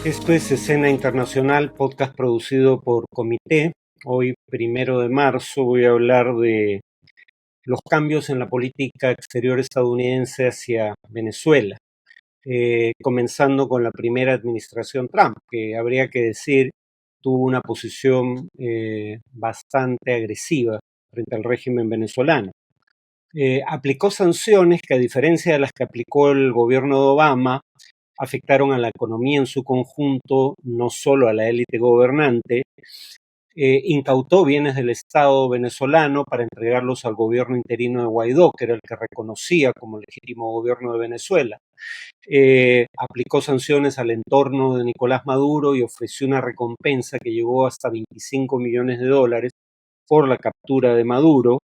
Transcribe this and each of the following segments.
Esto es Escena Internacional, podcast producido por Comité. Hoy, 1 de marzo, voy a hablar de los cambios en la política exterior estadounidense hacia Venezuela, comenzando con la primera administración Trump, que habría que decir tuvo una posición bastante agresiva frente al régimen venezolano. Aplicó sanciones que, a diferencia de las que aplicó el gobierno de Obama, afectaron a la economía en su conjunto, no solo a la élite gobernante. Incautó bienes del Estado venezolano para entregarlos al gobierno interino de Guaidó, que era el que reconocía como legítimo gobierno de Venezuela. Aplicó sanciones al entorno de Nicolás Maduro y ofreció una recompensa que llegó hasta $25 millones por la captura de Maduro.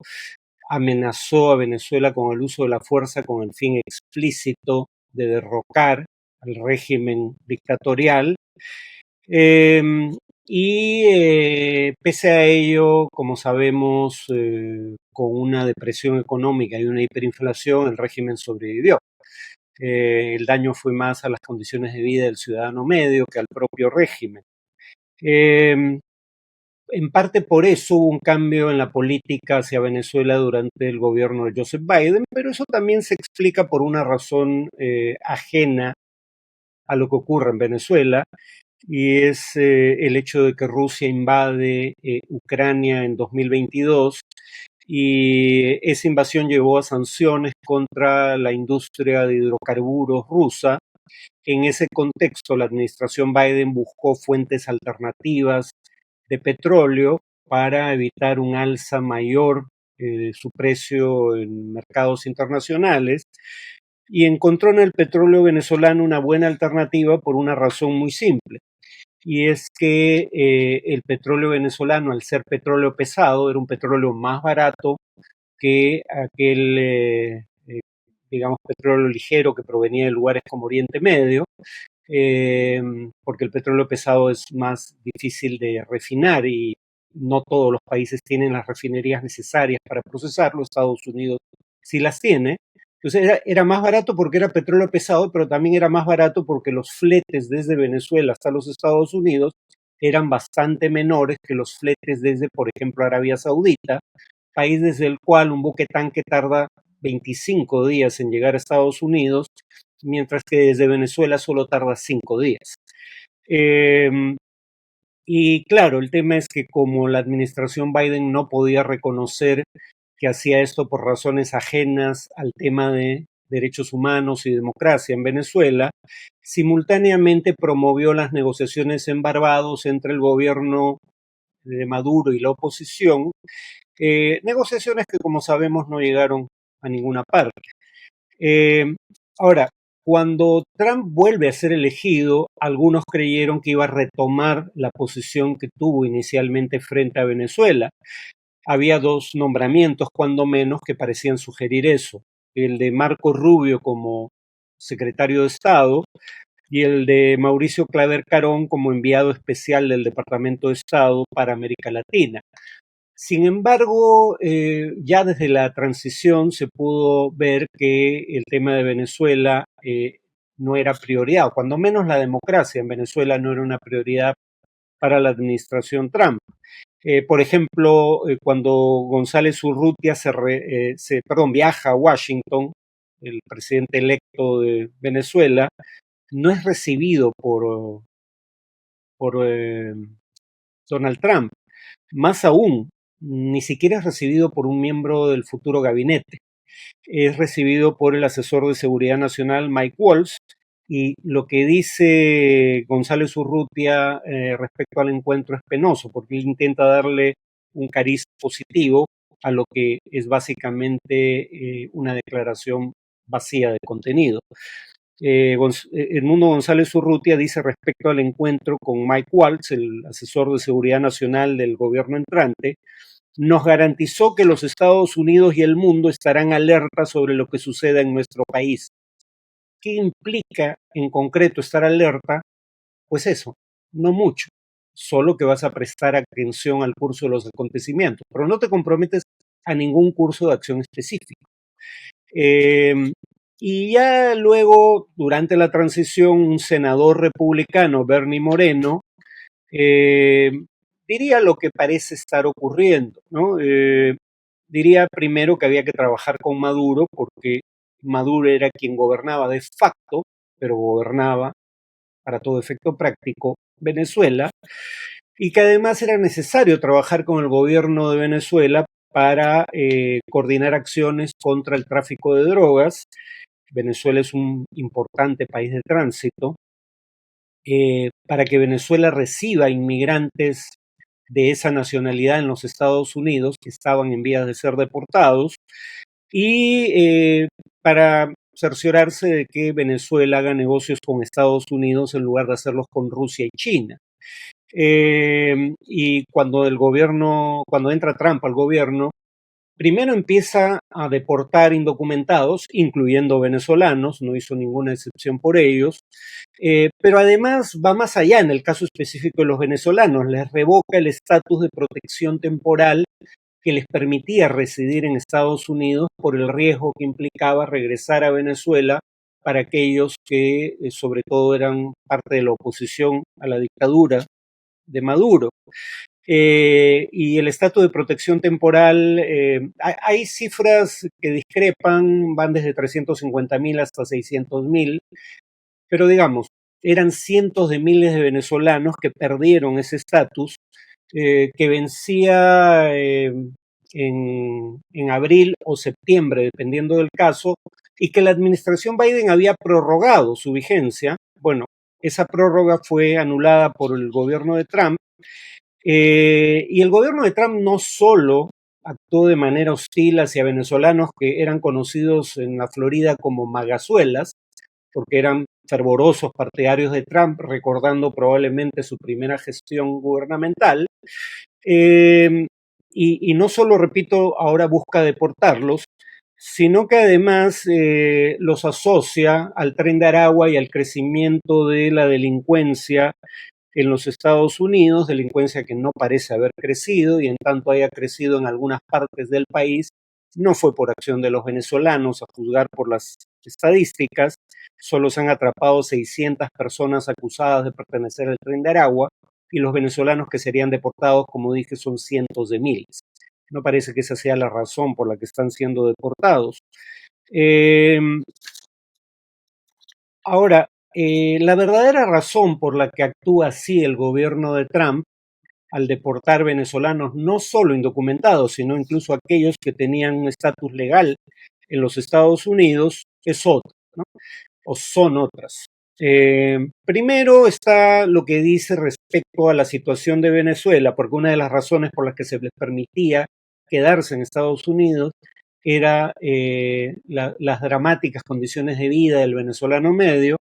Amenazó a Venezuela con el uso de la fuerza con el fin explícito de derrocar al régimen dictatorial. Pese a ello, como sabemos, con una depresión económica y una hiperinflación, el régimen sobrevivió. El daño fue más a las condiciones de vida del ciudadano medio que al propio régimen. En parte por eso hubo un cambio en la política hacia Venezuela durante el gobierno de Joseph Biden, pero eso también se explica por una razón ajena a lo que ocurre en Venezuela, y es el hecho de que Rusia invade Ucrania en 2022, y esa invasión llevó a sanciones contra la industria de hidrocarburos rusa. En ese contexto, la administración Biden buscó fuentes alternativas de petróleo para evitar un alza mayor de su precio en mercados internacionales, y encontró en el petróleo venezolano una buena alternativa por una razón muy simple, y es que el petróleo venezolano, al ser petróleo pesado, era un petróleo más barato que aquel, digamos, petróleo ligero que provenía de lugares como Oriente Medio, porque el petróleo pesado es más difícil de refinar y no todos los países tienen las refinerías necesarias para procesarlo. Estados Unidos sí las tiene. Entonces era más barato porque era petróleo pesado, pero también era más barato porque los fletes desde Venezuela hasta los Estados Unidos eran bastante menores que los fletes desde, por ejemplo, Arabia Saudita, país desde el cual un buque tanque tarda 25 días en llegar a Estados Unidos, mientras que desde Venezuela solo tarda 5 días. Y claro, el tema es que como la administración Biden no podía reconocer que hacía esto por razones ajenas al tema de derechos humanos y democracia en Venezuela, simultáneamente promovió las negociaciones en Barbados entre el gobierno de Maduro y la oposición, negociaciones que, como sabemos, no llegaron a ninguna parte. Ahora, cuando Trump vuelve a ser elegido, algunos creyeron que iba a retomar la posición que tuvo inicialmente frente a Venezuela. Había dos nombramientos, cuando menos, que parecían sugerir eso: el de Marco Rubio como secretario de Estado y el de Mauricio Claver Carón como enviado especial del Departamento de Estado para América Latina. Sin embargo, ya desde la transición se pudo ver que el tema de Venezuela no era prioridad, o cuando menos la democracia en Venezuela no era una prioridad para la administración Trump. Por ejemplo, cuando González Urrutia viaja a Washington, el presidente electo de Venezuela, no es recibido por Donald Trump. Más aún, ni siquiera es recibido por un miembro del futuro gabinete. Es recibido por el asesor de seguridad nacional, Mike Waltz, y lo que dice González Urrutia respecto al encuentro es penoso, porque él intenta darle un cariz positivo a lo que es básicamente una declaración vacía de contenido. Edmundo González Urrutia dice respecto al encuentro con Mike Waltz, el asesor de seguridad nacional del gobierno entrante: nos garantizó que los Estados Unidos y el mundo estarán alerta sobre lo que suceda en nuestro país. ¿Qué implica en concreto estar alerta? Pues eso, no mucho, solo que vas a prestar atención al curso de los acontecimientos, pero no te comprometes a ningún curso de acción específico. Y ya luego, durante la transición, un senador republicano, Bernie Moreno, eh, diría lo que parece estar ocurriendo, ¿no? Diría primero que había que trabajar con Maduro porque Maduro era quien gobernaba de facto, pero gobernaba para todo efecto práctico Venezuela, y que además era necesario trabajar con el gobierno de Venezuela para coordinar acciones contra el tráfico de drogas. Venezuela es un importante país de tránsito, para que Venezuela reciba inmigrantes de esa nacionalidad en los Estados Unidos que estaban en vías de ser deportados y para cerciorarse de que Venezuela haga negocios con Estados Unidos en lugar de hacerlos con Rusia y China. Y cuando entra Trump al gobierno, primero empieza a deportar indocumentados, incluyendo venezolanos, no hizo ninguna excepción por ellos, pero además va más allá en el caso específico de los venezolanos, les revoca el estatus de protección temporal que les permitía residir en Estados Unidos por el riesgo que implicaba regresar a Venezuela para aquellos que sobre todo eran parte de la oposición a la dictadura de Maduro. Y el estatus de protección temporal, hay cifras que discrepan, van desde 350.000 hasta 600.000, pero digamos, eran cientos de miles de venezolanos que perdieron ese estatus, que vencía en abril o septiembre, dependiendo del caso, y que la administración Biden había prorrogado su vigencia. Bueno, esa prórroga fue anulada por el gobierno de Trump, y el gobierno de Trump no solo actuó de manera hostil hacia venezolanos que eran conocidos en la Florida como magazuelas, porque eran fervorosos partidarios de Trump, recordando probablemente su primera gestión gubernamental. Y no solo, repito, ahora busca deportarlos, sino que además los asocia al Tren de Aragua y al crecimiento de la delincuencia en los Estados Unidos, delincuencia que no parece haber crecido y en tanto haya crecido en algunas partes del país, no fue por acción de los venezolanos, a juzgar por las estadísticas, solo se han atrapado 600 personas acusadas de pertenecer al Tren de Aragua y los venezolanos que serían deportados, como dije, son cientos de miles. No parece que esa sea la razón por la que están siendo deportados. Eh, Ahora, la verdadera razón por la que actúa así el gobierno de Trump al deportar venezolanos, no solo indocumentados, sino incluso aquellos que tenían un estatus legal en los Estados Unidos, es otra, ¿no? O son otras. Primero está lo que dice respecto a la situación de Venezuela, porque una de las razones por las que se les permitía quedarse en Estados Unidos era las dramáticas condiciones de vida del venezolano medio.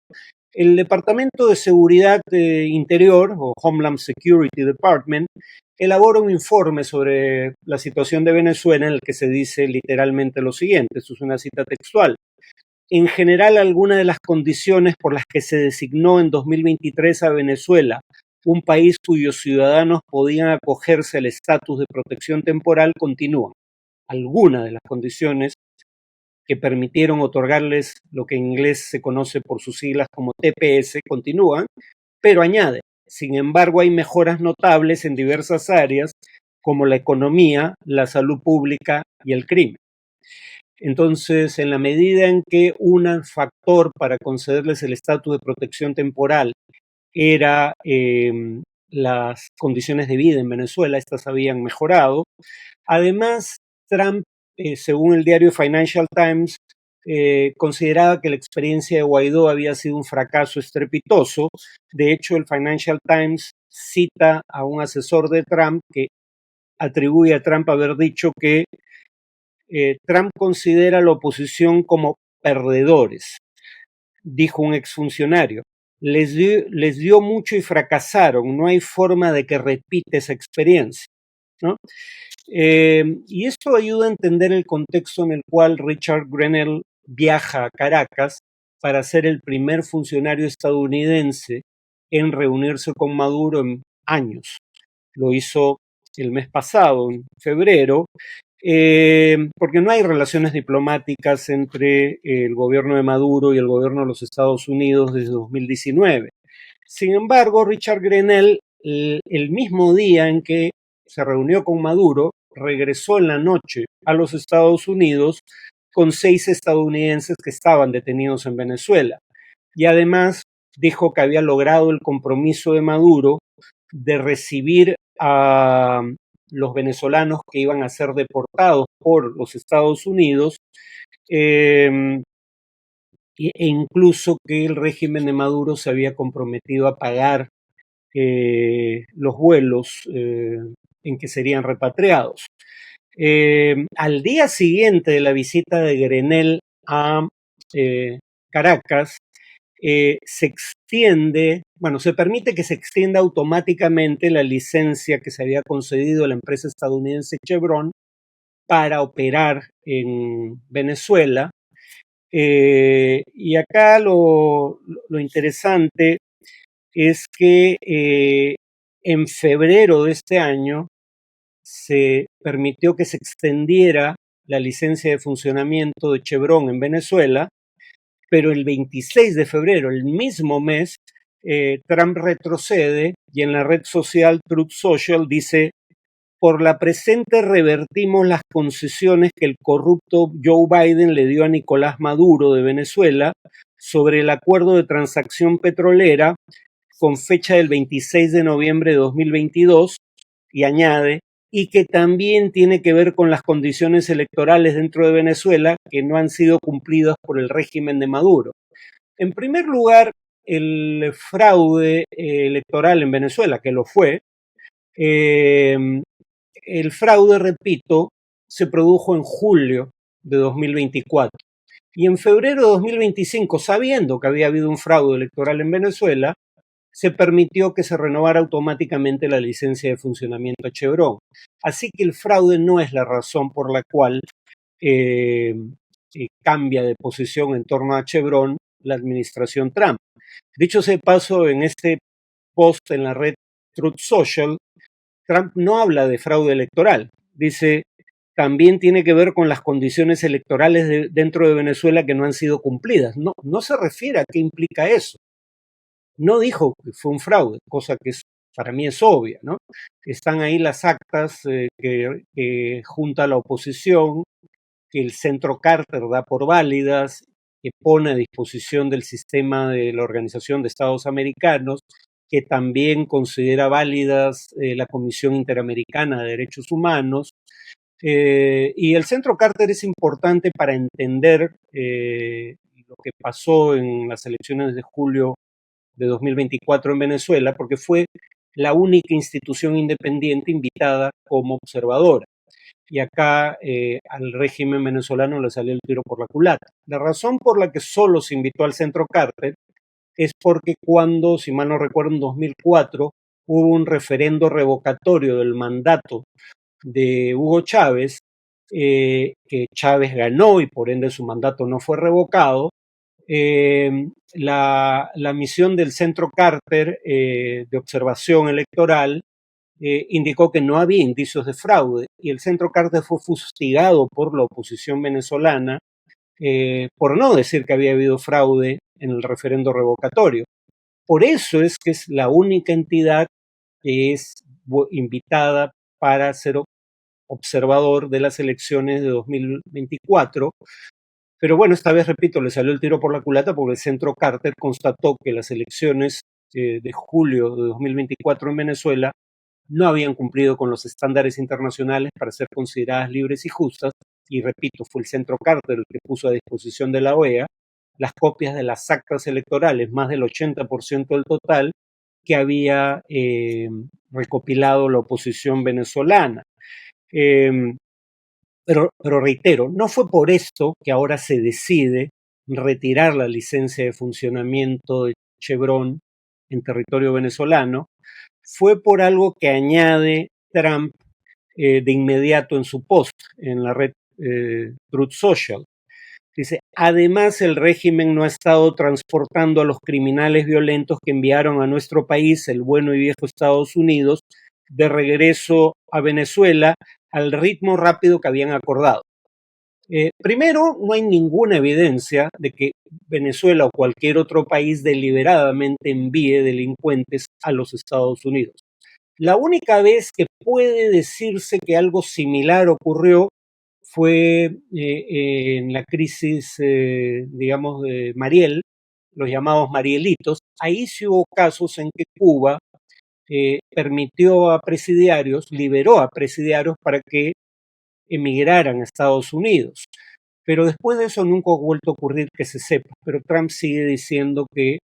El Departamento de Seguridad Interior, o Homeland Security Department, elabora un informe sobre la situación de Venezuela en el que se dice literalmente lo siguiente, esto es una cita textual. En general, algunas de las condiciones por las que se designó en 2023 a Venezuela, un país cuyos ciudadanos podían acogerse al estatus de protección temporal, continúan. Algunas de las condiciones que permitieron otorgarles lo que en inglés se conoce por sus siglas como TPS continúan, pero añade, sin embargo, hay mejoras notables en diversas áreas como la economía, la salud pública y el crimen. Entonces, en la medida en que un factor para concederles el estatus de protección temporal era las condiciones de vida en Venezuela, estas habían mejorado. Además, Trump, según el diario Financial Times, consideraba que la experiencia de Guaidó había sido un fracaso estrepitoso. De hecho, el Financial Times cita a un asesor de Trump que atribuye a Trump haber dicho que Trump considera a la oposición como perdedores, dijo un exfuncionario. Les dio mucho y fracasaron, no hay forma de que repita esa experiencia, ¿no? Y esto ayuda a entender el contexto en el cual Richard Grenell viaja a Caracas para ser el primer funcionario estadounidense en reunirse con Maduro en años. Lo hizo el mes pasado, en febrero, porque no hay relaciones diplomáticas entre el gobierno de Maduro y el gobierno de los Estados Unidos desde 2019. Sin embargo, Richard Grenell, el mismo día en que se reunió con Maduro, regresó en la noche a los Estados Unidos con 6 estadounidenses que estaban detenidos en Venezuela. Y además dijo que había logrado el compromiso de Maduro de recibir a los venezolanos que iban a ser deportados por los Estados Unidos, e incluso que el régimen de Maduro se había comprometido a pagar los vuelos en que serían repatriados. Al día siguiente de la visita de Grenell a Caracas, se extiende, bueno, se permite que se extienda automáticamente la licencia que se había concedido a la empresa estadounidense Chevron para operar en Venezuela. Y acá lo interesante es que en febrero de este año se permitió que se extendiera la licencia de funcionamiento de Chevron en Venezuela, pero el 26 de febrero, el mismo mes, Trump retrocede y en la red social Truth Social dice: por la presente revertimos las concesiones que el corrupto Joe Biden le dio a Nicolás Maduro de Venezuela sobre el acuerdo de transacción petrolera con fecha del 26 de noviembre de 2022, y añade, y que también tiene que ver con las condiciones electorales dentro de Venezuela que no han sido cumplidas por el régimen de Maduro. En primer lugar, el fraude electoral en Venezuela, que lo fue, el fraude, repito, se produjo en julio de 2024. Y en febrero de 2025, sabiendo que había habido un fraude electoral en Venezuela, se permitió que se renovara automáticamente la licencia de funcionamiento a Chevron. Así que el fraude no es la razón por la cual cambia de posición en torno a Chevron la administración Trump. Dicho sea de paso, en este post en la red Truth Social, Trump no habla de fraude electoral. Dice, también tiene que ver con las condiciones electorales dentro de Venezuela que no han sido cumplidas. No se refiere a qué implica eso. No dijo que fue un fraude, cosa que para mí es obvia, ¿no? Están ahí las actas que junta la oposición, que el Centro Carter da por válidas, que pone a disposición del sistema de la Organización de Estados Americanos, que también considera válidas la Comisión Interamericana de Derechos Humanos. Y el Centro Carter es importante para entender lo que pasó en las elecciones de julio de 2024 en Venezuela, porque fue la única institución independiente invitada como observadora. Y acá al régimen venezolano le salió el tiro por la culata. La razón por la que solo se invitó al Centro Carter es porque cuando, si mal no recuerdo, en 2004 hubo un referendo revocatorio del mandato de Hugo Chávez, que Chávez ganó y por ende su mandato no fue revocado. La misión del Centro Carter de observación electoral indicó que no había indicios de fraude, y el Centro Carter fue fustigado por la oposición venezolana por no decir que había habido fraude en el referendo revocatorio. Por eso es que es la única entidad que es invitada para ser observador de las elecciones de 2024. Pero bueno, esta vez, repito, le salió el tiro por la culata porque el Centro Carter constató que las elecciones de julio de 2024 en Venezuela no habían cumplido con los estándares internacionales para ser consideradas libres y justas. Y repito, fue el Centro Carter el que puso a disposición de la OEA las copias de las actas electorales, más del 80% del total, que había recopilado la oposición venezolana. Pero reitero, no fue por esto que ahora se decide retirar la licencia de funcionamiento de Chevron en territorio venezolano. Fue por algo que añade Trump de inmediato en su post en la red Truth Social. Dice, además el régimen no ha estado transportando a los criminales violentos que enviaron a nuestro país, el bueno y viejo Estados Unidos, de regreso a Venezuela, al ritmo rápido que habían acordado. Primero, no hay ninguna evidencia de que Venezuela o cualquier otro país deliberadamente envíe delincuentes a los Estados Unidos. La única vez que puede decirse que algo similar ocurrió fue en la crisis, digamos, de Mariel, los llamados Marielitos. Ahí sí hubo casos en que Cuba permitió a presidiarios, liberó a presidiarios para que emigraran a Estados Unidos. Pero después de eso nunca ha vuelto a ocurrir que se sepa. Pero Trump sigue diciendo que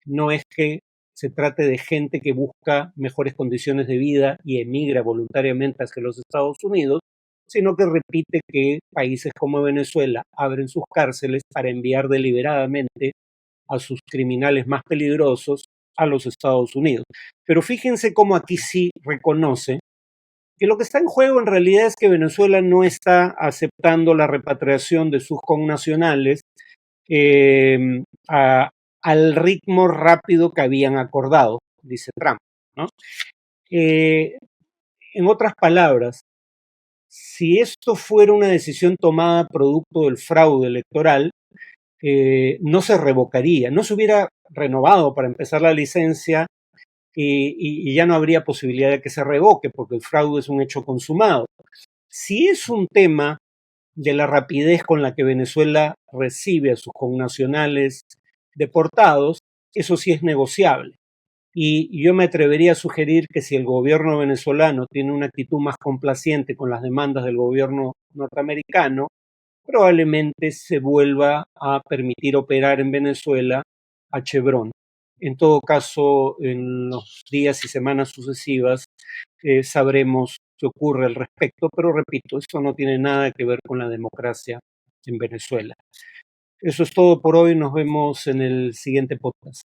no es que se trate de gente que busca mejores condiciones de vida y emigra voluntariamente hacia los Estados Unidos, sino que repite que países como Venezuela abren sus cárceles para enviar deliberadamente a sus criminales más peligrosos a los Estados Unidos. Pero fíjense cómo aquí sí reconoce que lo que está en juego en realidad es que Venezuela no está aceptando la repatriación de sus connacionales eh, al ritmo rápido que habían acordado, dice Trump, ¿no? Eh, en otras palabras, si esto fuera una decisión tomada producto del fraude electoral, no se revocaría, no se hubiera renovado para empezar la licencia y ya no habría posibilidad de que se revoque porque el fraude es un hecho consumado. Si es un tema de la rapidez con la que Venezuela recibe a sus connacionales deportados, eso sí es negociable. Y yo me atrevería a sugerir que si el gobierno venezolano tiene una actitud más complaciente con las demandas del gobierno norteamericano, probablemente se vuelva a permitir operar en Venezuela a Chevron. En todo caso, en los días y semanas sucesivas sabremos qué ocurre al respecto, pero repito, esto no tiene nada que ver con la democracia en Venezuela. Eso es todo por hoy, nos vemos en el siguiente podcast.